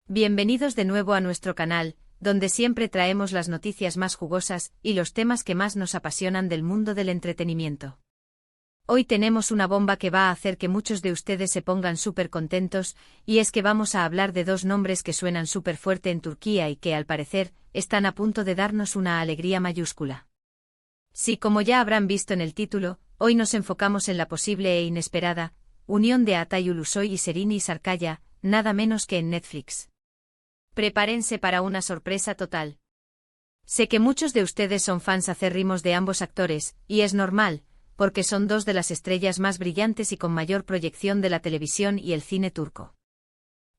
Bienvenidos de nuevo a nuestro canal, donde siempre traemos las noticias más jugosas y los temas que más nos apasionan del mundo del entretenimiento. Hoy tenemos una bomba que va a hacer que muchos de ustedes se pongan súper contentos, y es que vamos a hablar de dos nombres que suenan súper fuerte en Turquía y que, al parecer, están a punto de darnos una alegría mayúscula. Sí, como ya habrán visto en el título, hoy nos enfocamos en la posible e inesperada unión de Altay Ulusoy y Serini Sarıkaya, nada menos que en Netflix. Prepárense para una sorpresa total. Sé que muchos de ustedes son fans acérrimos de ambos actores, y es normal, porque son dos de las estrellas más brillantes y con mayor proyección de la televisión y el cine turco.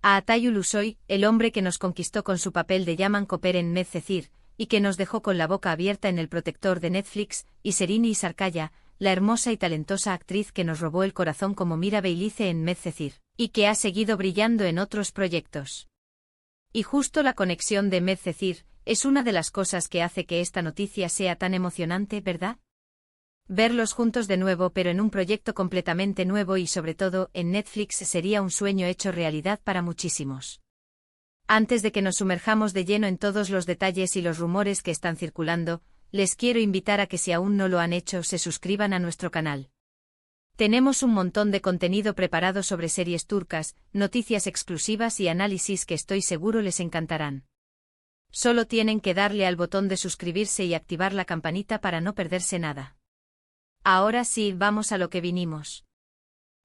A Altay Ulusoy, el hombre que nos conquistó con su papel de Yaman Koper en Medcezir, y que nos dejó con la boca abierta en El Protector de Netflix, y Serini Sarıkaya, la hermosa y talentosa actriz que nos robó el corazón como Mira Beylice en Medcezir, y que ha seguido brillando en otros proyectos. Y justo la conexión de Medcezir es una de las cosas que hace que esta noticia sea tan emocionante, ¿verdad? Verlos juntos de nuevo, pero en un proyecto completamente nuevo y sobre todo en Netflix, sería un sueño hecho realidad para muchísimos. Antes de que nos sumerjamos de lleno en todos los detalles y los rumores que están circulando, les quiero invitar a que, si aún no lo han hecho, se suscriban a nuestro canal. Tenemos un montón de contenido preparado sobre series turcas, noticias exclusivas y análisis que estoy seguro les encantarán. Solo tienen que darle al botón de suscribirse y activar la campanita para no perderse nada. Ahora sí, vamos a lo que vinimos.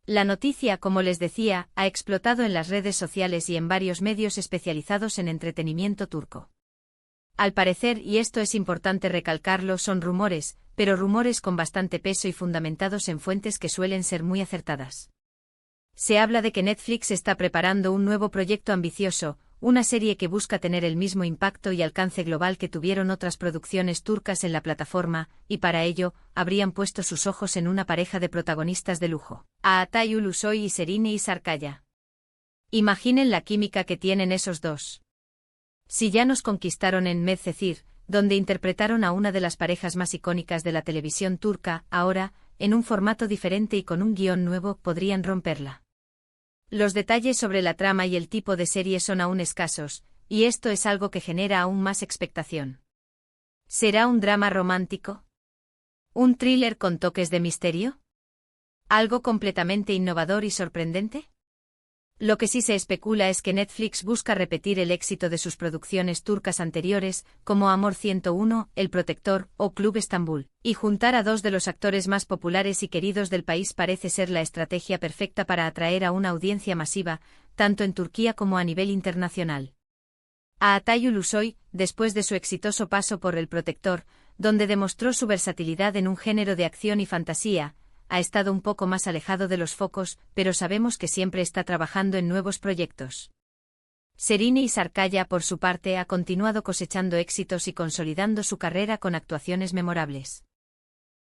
La noticia, como les decía, ha explotado en las redes sociales y en varios medios especializados en entretenimiento turco. Al parecer, y esto es importante recalcarlo, son rumores, pero rumores con bastante peso y fundamentados en fuentes que suelen ser muy acertadas. Se habla de que Netflix está preparando un nuevo proyecto ambicioso, una serie que busca tener el mismo impacto y alcance global que tuvieron otras producciones turcas en la plataforma, y para ello, habrían puesto sus ojos en una pareja de protagonistas de lujo, a Altay Ulusoy y Serini Sarıkaya. Imaginen la química que tienen esos dos. Si ya nos conquistaron en Medcezir, donde interpretaron a una de las parejas más icónicas de la televisión turca, ahora, en un formato diferente y con un guión nuevo, podrían romperla. Los detalles sobre la trama y el tipo de serie son aún escasos, y esto es algo que genera aún más expectación. ¿Será un drama romántico? ¿Un thriller con toques de misterio? ¿Algo completamente innovador y sorprendente? Lo que sí se especula es que Netflix busca repetir el éxito de sus producciones turcas anteriores, como Amor 101, El Protector o Club Estambul, y juntar a dos de los actores más populares y queridos del país parece ser la estrategia perfecta para atraer a una audiencia masiva, tanto en Turquía como a nivel internacional. A Altay Ulusoy, después de su exitoso paso por El Protector, donde demostró su versatilidad en un género de acción y fantasía, ha estado un poco más alejado de los focos, pero sabemos que siempre está trabajando en nuevos proyectos. Serini Sarıkaya, por su parte, ha continuado cosechando éxitos y consolidando su carrera con actuaciones memorables.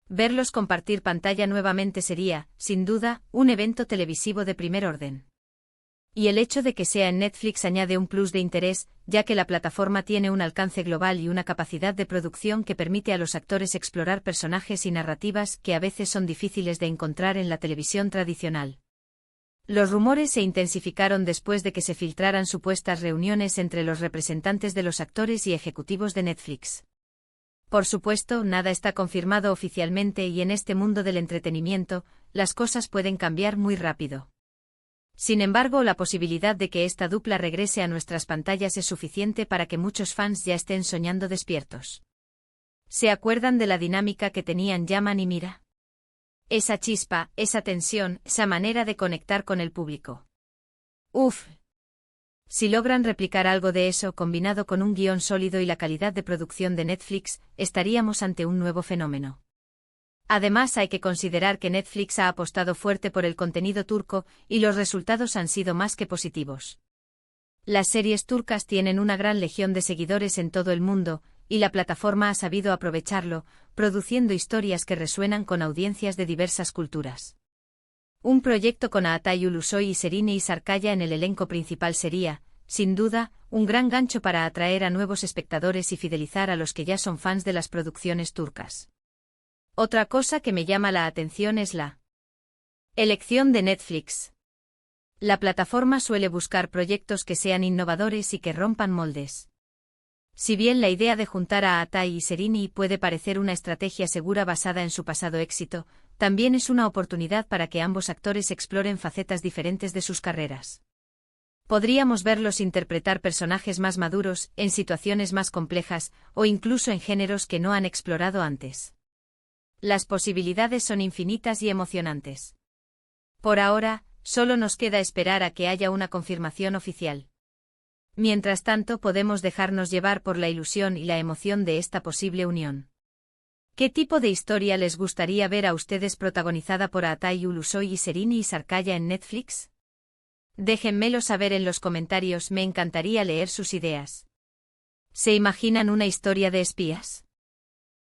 Verlos compartir pantalla nuevamente sería, sin duda, un evento televisivo de primer orden. Y el hecho de que sea en Netflix añade un plus de interés, ya que la plataforma tiene un alcance global y una capacidad de producción que permite a los actores explorar personajes y narrativas que a veces son difíciles de encontrar en la televisión tradicional. Los rumores se intensificaron después de que se filtraran supuestas reuniones entre los representantes de los actores y ejecutivos de Netflix. Por supuesto, nada está confirmado oficialmente y en este mundo del entretenimiento, las cosas pueden cambiar muy rápido. Sin embargo, la posibilidad de que esta dupla regrese a nuestras pantallas es suficiente para que muchos fans ya estén soñando despiertos. ¿Se acuerdan de la dinámica que tenían Yaman y Mira? Esa chispa, esa tensión, esa manera de conectar con el público. ¡Uf! Si logran replicar algo de eso combinado con un guión sólido y la calidad de producción de Netflix, estaríamos ante un nuevo fenómeno. Además, hay que considerar que Netflix ha apostado fuerte por el contenido turco y los resultados han sido más que positivos. Las series turcas tienen una gran legión de seguidores en todo el mundo, y la plataforma ha sabido aprovecharlo, produciendo historias que resuenan con audiencias de diversas culturas. Un proyecto con Altay Ulusoy y Serini Sarıkaya en el elenco principal sería, sin duda, un gran gancho para atraer a nuevos espectadores y fidelizar a los que ya son fans de las producciones turcas. Otra cosa que me llama la atención es la elección de Netflix. La plataforma suele buscar proyectos que sean innovadores y que rompan moldes. Si bien la idea de juntar a Atai y Serini puede parecer una estrategia segura basada en su pasado éxito, también es una oportunidad para que ambos actores exploren facetas diferentes de sus carreras. Podríamos verlos interpretar personajes más maduros, en situaciones más complejas, o incluso en géneros que no han explorado antes. Las posibilidades son infinitas y emocionantes. Por ahora, solo nos queda esperar a que haya una confirmación oficial. Mientras tanto, podemos dejarnos llevar por la ilusión y la emoción de esta posible unión. ¿Qué tipo de historia les gustaría ver a ustedes protagonizada por Atai Ulusoy y Serini y Sarkaya en Netflix? Déjenmelo saber en los comentarios, me encantaría leer sus ideas. ¿Se imaginan una historia de espías?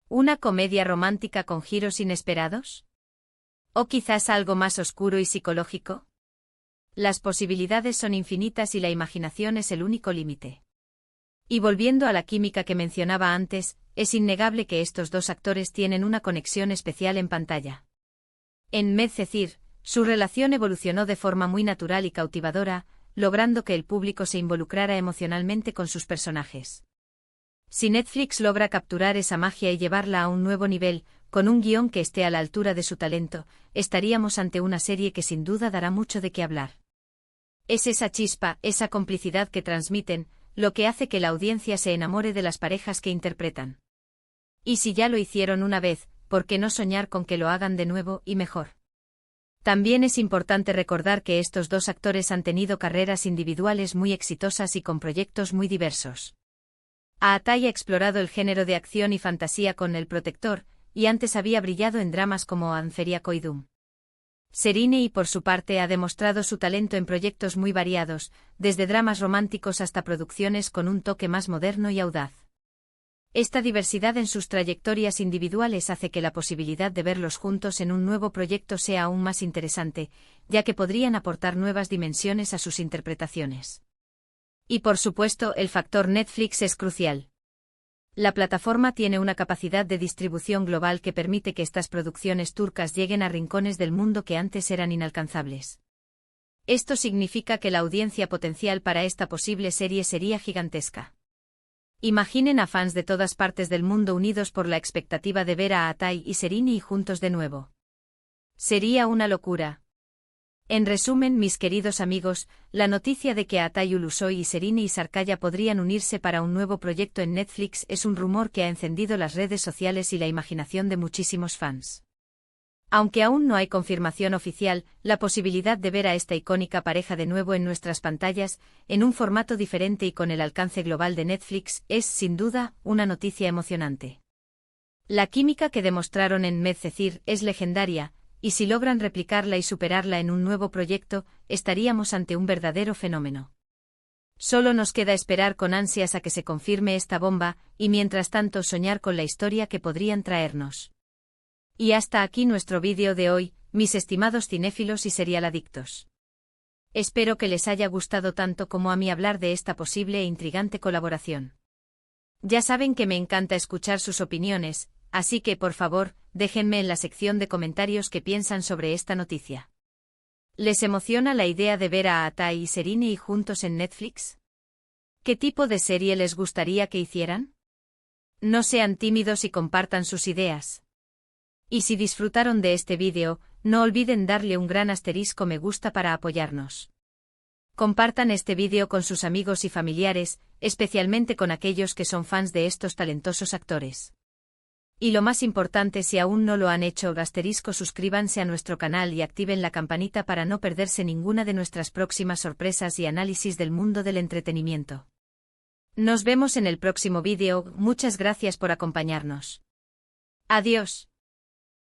¿Una comedia romántica con giros inesperados? ¿O quizás algo más oscuro y psicológico? Las posibilidades son infinitas y la imaginación es el único límite. Y volviendo a la química que mencionaba antes, es innegable que estos dos actores tienen una conexión especial en pantalla. En Medcezir, su relación evolucionó de forma muy natural y cautivadora, logrando que el público se involucrara emocionalmente con sus personajes. Si Netflix logra capturar esa magia y llevarla a un nuevo nivel, con un guión que esté a la altura de su talento, estaríamos ante una serie que sin duda dará mucho de qué hablar. Es esa chispa, esa complicidad que transmiten, lo que hace que la audiencia se enamore de las parejas que interpretan. Y si ya lo hicieron una vez, ¿por qué no soñar con que lo hagan de nuevo y mejor? También es importante recordar que estos dos actores han tenido carreras individuales muy exitosas y con proyectos muy diversos. Atai ha explorado el género de acción y fantasía con El Protector, y antes había brillado en dramas como Anferia Koidum. Serini, por su parte, ha demostrado su talento en proyectos muy variados, desde dramas románticos hasta producciones con un toque más moderno y audaz. Esta diversidad en sus trayectorias individuales hace que la posibilidad de verlos juntos en un nuevo proyecto sea aún más interesante, ya que podrían aportar nuevas dimensiones a sus interpretaciones. Y por supuesto, el factor Netflix es crucial. La plataforma tiene una capacidad de distribución global que permite que estas producciones turcas lleguen a rincones del mundo que antes eran inalcanzables. Esto significa que la audiencia potencial para esta posible serie sería gigantesca. Imaginen a fans de todas partes del mundo unidos por la expectativa de ver a Atai y Serini juntos de nuevo. Sería una locura. En resumen, mis queridos amigos, la noticia de que Atai Ulusoy y Serini y Sarkaya podrían unirse para un nuevo proyecto en Netflix es un rumor que ha encendido las redes sociales y la imaginación de muchísimos fans. Aunque aún no hay confirmación oficial, la posibilidad de ver a esta icónica pareja de nuevo en nuestras pantallas, en un formato diferente y con el alcance global de Netflix, es, sin duda, una noticia emocionante. La química que demostraron en Medcezir es legendaria, y si logran replicarla y superarla en un nuevo proyecto, estaríamos ante un verdadero fenómeno. Solo nos queda esperar con ansias a que se confirme esta bomba, y mientras tanto soñar con la historia que podrían traernos. Y hasta aquí nuestro vídeo de hoy, mis estimados cinéfilos y serialadictos. Espero que les haya gustado tanto como a mí hablar de esta posible e intrigante colaboración. Ya saben que me encanta escuchar sus opiniones, así que por favor, déjenme en la sección de comentarios qué piensan sobre esta noticia. ¿Les emociona la idea de ver a Atai y Serini juntos en Netflix? ¿Qué tipo de serie les gustaría que hicieran? No sean tímidos y compartan sus ideas. Y si disfrutaron de este vídeo, no olviden darle un gran asterisco me gusta para apoyarnos. Compartan este vídeo con sus amigos y familiares, especialmente con aquellos que son fans de estos talentosos actores. Y lo más importante, si aún no lo han hecho, suscríbanse a nuestro canal y activen la campanita para no perderse ninguna de nuestras próximas sorpresas y análisis del mundo del entretenimiento. Nos vemos en el próximo vídeo, muchas gracias por acompañarnos. Adiós.